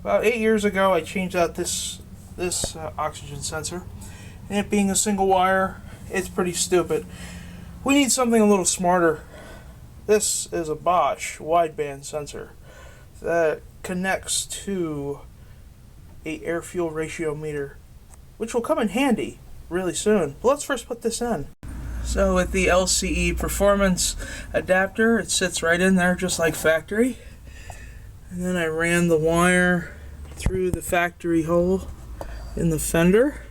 About 8 years ago, I changed out this oxygen sensor, and it being a single wire, it's pretty stupid. We need something a little smarter. This is a Bosch wideband sensor that connects to a air-fuel ratio meter, which will come in handy really soon. But let's first put this in. So with the LCE performance adapter, it sits right in there just like factory. And then I ran the wire through the factory hole in the fender,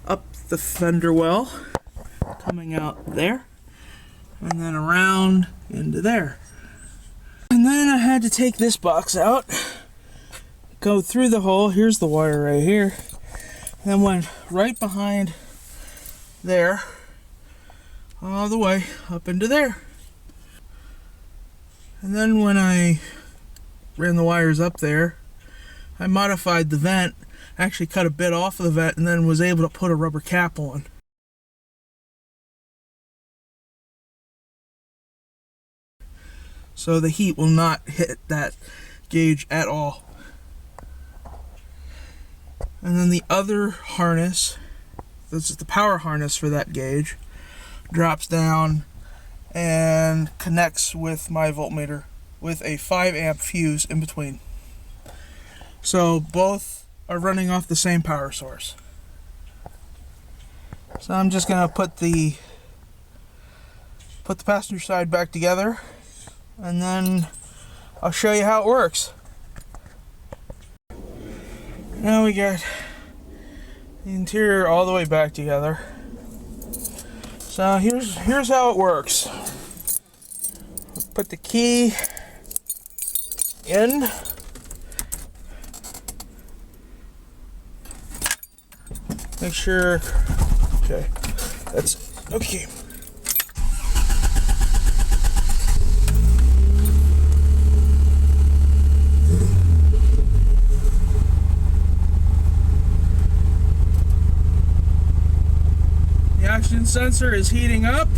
up the fender well, coming out there, and then around into there. And then I had to take this box out, go through the hole, here's the wire right here, and then went right behind there, all the way up into there. And then when I ran the wires up there, I modified the vent, actually cut a bit off of the vent, and then was able to put a rubber cap on. So the heat will not hit that gauge at all. And then the other harness, this is the power harness for that gauge, drops down and connects with my voltmeter with a 5 amp fuse in between. So both are running off the same power source. So I'm just going to put the passenger side back together, and then I'll show you how it works. Now we got the interior all the way back together. So here's how it works. Put the key in. Make sure, okay, that's okay. The oxygen sensor is heating up.